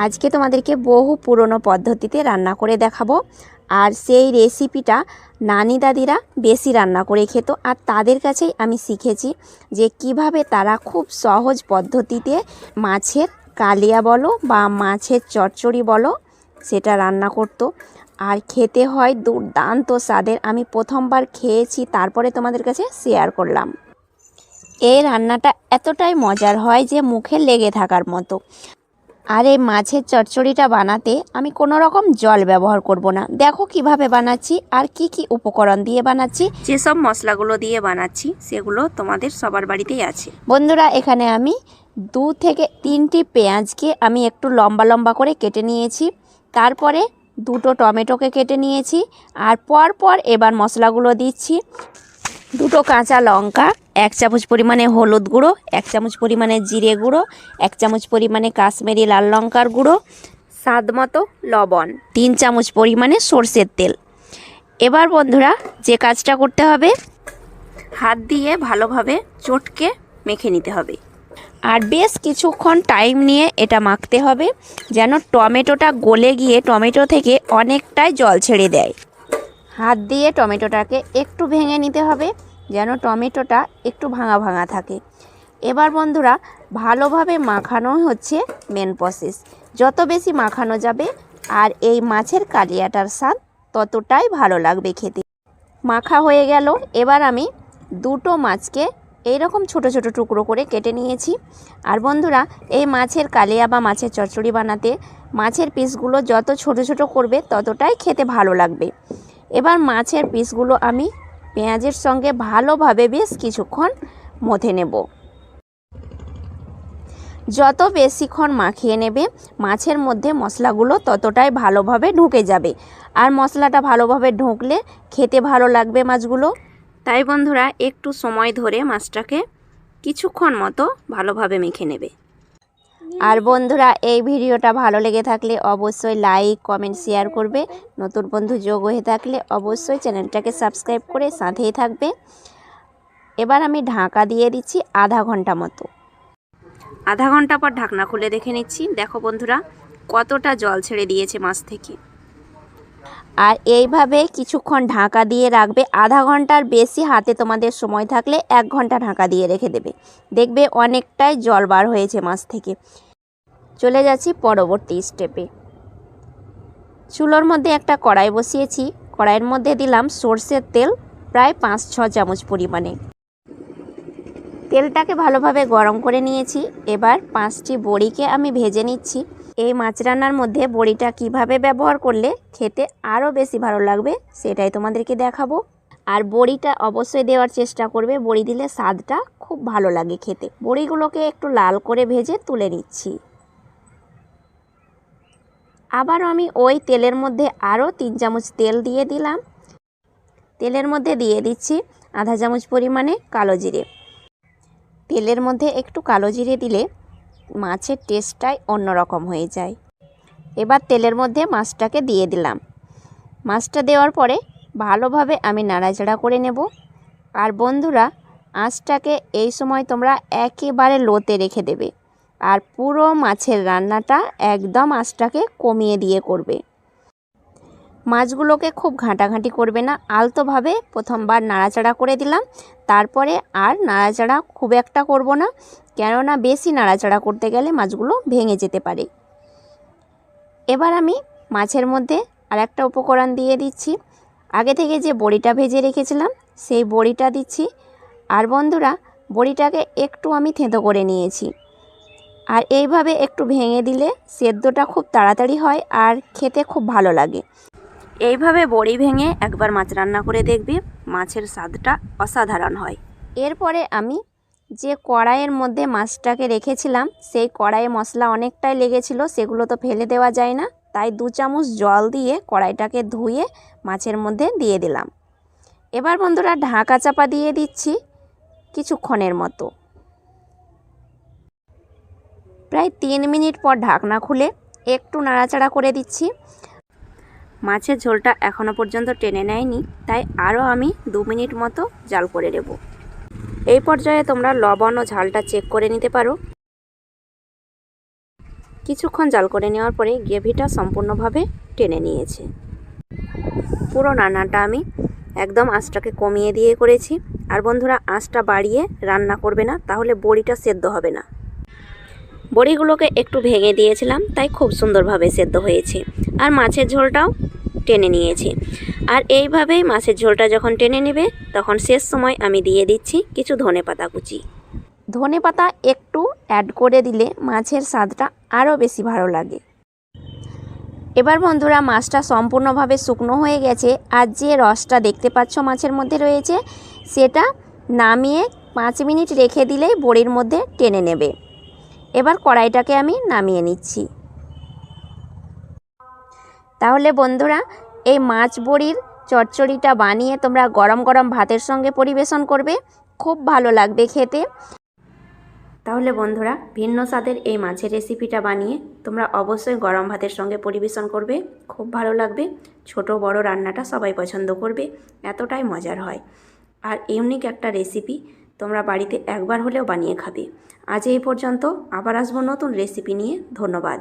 আজকে তোমাদেরকে বহু পুরনো পদ্ধতিতে রান্না করে দেখাবো। আর সেই রেসিপিটা নানি দাদিরা বেশি রান্না করে খেত, আর তাদের কাছেই আমি শিখেছি যে কিভাবে তারা খুব সহজ পদ্ধতিতে মাছের কালিয়া বলো বা মাছের চচ্চড়ি বলো সেটা রান্না করতো, আর খেতে হয় দুর্দান্ত স্বাদের। আমি প্রথমবার খেয়েছি, তারপরে তোমাদের কাছে শেয়ার করলাম। এই রান্নাটা এতটাই মজার হয় যে মুখে লেগে থাকার মতো। আর এই মাছের চচ্চড়িটা বানাতে আমি কোনো রকম জল ব্যবহার করব না। দেখো কিভাবে বানাচ্ছি আর কি কি উপকরণ দিয়ে বানাচ্ছি। যেসব মশলাগুলো দিয়ে বানাচ্ছি সেগুলো তোমাদের সবার বাড়িতেই আছে। বন্ধুরা, এখানে আমি 2 থেকে 3টি পেঁয়াজকে আমি একটু লম্বা লম্বা করে কেটে নিয়েছি। তারপরে 2টো টমেটোকে কেটে নিয়েছি। আর পর এবার মশলাগুলো দিচ্ছি। 2টো কাঁচা লঙ্কা, 1 চামচ পরিমাণে হলুদ গুঁড়ো, 1 চামচ পরিমাণে জিরে গুঁড়ো, 1 চামচ পরিমাণে কাশ্মীরি লাল লঙ্কার গুঁড়ো, স্বাদ মতো লবণ, 3 চামচ পরিমাণে সর্ষের তেল। এবার বন্ধুরা যে কাজটা করতে হবে, হাত দিয়ে ভালোভাবে চটকে মেখে নিতে হবে। আর বেশ কিছুক্ষণ টাইম নিয়ে এটা মাখতে হবে, যেন টমেটোটা গলে গিয়ে টমেটো থেকে অনেকটাই জল ছেড়ে দেয়। হাত দিয়ে টমেটোটাকে একটু ভেঙে নিতে হবে, যেন টমেটোটা একটু ভাঙা ভাঙা থাকে। এবার বন্ধুরা ভালোভাবে মাখানো হচ্ছে মেন প্রসেস। যত বেশি মাখানো যাবে আর এই মাছের কালিয়াটার স্বাদ ততটাই ভালো লাগবে খেতে। মাখা হয়ে গেল। এবার আমি 2টো মাছকে এইরকম ছোট ছোট টুকরো করে কেটে নিয়েছি। আর বন্ধুরা এই মাছের কালিয়া বা মাছের চচ্চড়ি বানাতে মাছের পিসগুলো যত ছোট ছোট করবে ততটাই খেতে ভালো লাগবে। এবার মাছের পিসগুলো আমি পেঁয়াজের সঙ্গে ভালোভাবে বেশ কিছুক্ষণ মথে নেব। যত বেশিক্ষণ মাখিয়ে নেবে মাছের মধ্যে মশলাগুলো ততটাই ভালোভাবে ঢুকে যাবে। আর মশলাটা ভালোভাবে ঢুকলে খেতে ভালো লাগবে মাছগুলো। তাই বন্ধুরা একটু সময় ধরে মাছটাকে কিছুক্ষণ মতো ভালোভাবে মেখে নেবে। আর বন্ধুরা এই ভিডিওটা ভালো লেগে থাকলে অবশ্যই লাইক কমেন্ট শেয়ার করবে। নতুন বন্ধু যোগ হয়ে থাকলে অবশ্যই চ্যানেলটাকে সাবস্ক্রাইব করে সাথেই থাকবে। এবার আমি ঢাকা দিয়ে দিচ্ছি আধা ঘন্টা মতো। আধা ঘন্টা পর ঢাকনা খুলে দেখে নিচ্ছি। দেখো বন্ধুরা কতটা জল ছেড়ে দিয়েছে মাছ থেকে। আর এইভাবে কিছুক্ষণ ঢাকা দিয়ে রাখবে। আধা ঘন্টার বেশি হাতে তোমাদের সময় থাকলে 1 ঘন্টা ঢাকা দিয়ে রেখে দেবে। দেখবে অনেকটাই জল বার হয়েছে মাছ থেকে। চলে যাচ্ছি পরবর্তী স্টেপে। চুলোর মধ্যে একটা কড়াই বসিয়েছি। কড়াইয়ের মধ্যে দিলাম সর্ষের তেল প্রায় 5-6 চামচ পরিমাণে। তেলটাকে ভালোভাবে গরম করে নিয়েছি। এবার 5টি বড়িকে আমি ভেজে নিচ্ছি। এই মাছ রান্নার মধ্যে বড়িটা কিভাবে ব্যবহার করলে খেতে আরও বেশি ভালো লাগবে সেটাই তোমাদেরকে দেখাবো। আর বড়িটা অবশ্যই দেওয়ার চেষ্টা করবে, বড়ি দিলে স্বাদটা খুব ভালো লাগে খেতে। বড়িগুলোকে একটু লাল করে ভেজে তুলে নিচ্ছি। আবার আমি ওই তেলের মধ্যে আরও 3 চামচ তেল দিয়ে দিলাম। তেলের মধ্যে দিয়ে দিচ্ছি আধা চামচ পরিমাণে কালো জিরে। তেলের মধ্যে একটু কালো জিরে দিলে মাছের টেস্টটাই অন্যরকম হয়ে যায়। এবার তেলের মধ্যে মাছটাকে দিয়ে দিলাম। মাছটা দেওয়ার পরে ভালোভাবে আমি নাড়াচাড়া করে নেব। আর বন্ধুরা আঁচটাকে এই সময় তোমরা একেবারে লোতে রেখে দেবে। আর পুরো মাছের রান্নাটা একদম আঁচটাকে কমিয়ে দিয়ে করবে। মাছগুলোকে খুব ঘাঁটাঘাঁটি করবে না, আলতোভাবে প্রথমবার নাড়াচাড়া করে দিলাম। তারপরে আর নাড়াচাড়া খুব একটা করব না, কেননা বেশি নাড়াচাড়া করতে গেলে মাছগুলো ভেঙে যেতে পারে। এবার আমি মাছের মধ্যে আরেকটা উপকরণ দিয়ে দিচ্ছি। আগে থেকে যে বড়িটা ভেজে রেখেছিলাম সেই বড়িটা দিচ্ছি। আর বন্ধুরা বড়িটাকে একটু আমি থেঁতো করে নিয়েছি। আর এইভাবে একটু ভেঙে দিলে সেদ্ধটা খুব তাড়াতাড়ি হয় আর খেতে খুব ভালো লাগে। এইভাবে বড়ি ভেঙে একবার মাছ রান্না করে দেখবে, মাছের স্বাদটা অসাধারণ হয়। এরপরে আমি যে কড়াইয়ের মধ্যে মাছটাকে রেখেছিলাম সেই কড়াইয়ে মশলা অনেকটাই লেগেছিল, সেগুলো তো ফেলে দেওয়া যায় না। তাই 2 চামচ জল দিয়ে কড়াইটাকে ধুয়ে মাছের মধ্যে দিয়ে দিলাম। এবার বন্ধুরা ঢাকা চাপা দিয়ে দিচ্ছি কিছুক্ষণের মতো। প্রায় 3 মিনিট পর ঢাকনা খুলে একটু নাড়াচাড়া করে দিচ্ছি। মাছের ঝোলটা এখনও পর্যন্ত টেনে নেয়নি, তাই আরও আমি 2 মিনিট মতো জাল করে নেব। এই পর্যায়ে তোমরা লবণ ও ঝালটা চেক করে নিতে পারো। কিছুক্ষণ জাল করে নেওয়ার পরে গ্রেভিটা সম্পূর্ণভাবে টেনে নিয়েছে। পুরো রান্নাটা আমি একদম আঁচটাকে কমিয়ে দিয়ে করেছি। আর বন্ধুরা, আঁচটা বাড়িয়ে রান্না করবে না, তাহলে বড়িটা সেদ্ধ হবে না। বড়িগুলোকে একটু ভেঙে দিয়েছিলাম, তাই খুব সুন্দরভাবে সেদ্ধ হয়েছে। আর মাছের ঝোলটাও টেনে নিয়েছি। আর এইভাবেই মাছের ঝোলটা যখন টেনে নেবে, তখন শেষ সময় আমি দিয়ে দিচ্ছি কিছু ধনেপাতা কুচি। ধনেপাতা একটু অ্যাড করে দিলে মাছের স্বাদটা আরও বেশি ভালো লাগে। এবার বন্ধুরা, মাছটা সম্পূর্ণভাবে শুকনো হয়ে গেছে। আর যে রসটা দেখতে পাচ্ছ মাছের মধ্যে রয়েছে, সেটা নামিয়ে 5 মিনিট রেখে দিলেই বড়ির মধ্যে টেনে নেবে। এবার কড়াইটাকে আমি নামিয়ে নিচ্ছি। তাহলে বন্ধুরা, এই মাছ বড়ির চচ্চড়িটা বানিয়ে তোমরা গরম গরম ভাতের সঙ্গে পরিবেশন করবে, খুব ভালো লাগবে খেতে। তাহলে বন্ধুরা, ভিন্ন স্বাদের এই মাছের রেসিপিটা বানিয়ে তোমরা অবশ্যই গরম ভাতের সঙ্গে পরিবেশন করবে, খুব ভালো লাগবে। ছোট বড় রান্নাটা সবাই পছন্দ করবে, এতটাই মজার হয়। আর ইউনিক একটা রেসিপি, তোমরা বাড়িতে একবার হলেও বানিয়ে খাবে। আজ এই পর্যন্ত, আবার আসবো নতুন রেসিপি নিয়ে। ধন্যবাদ।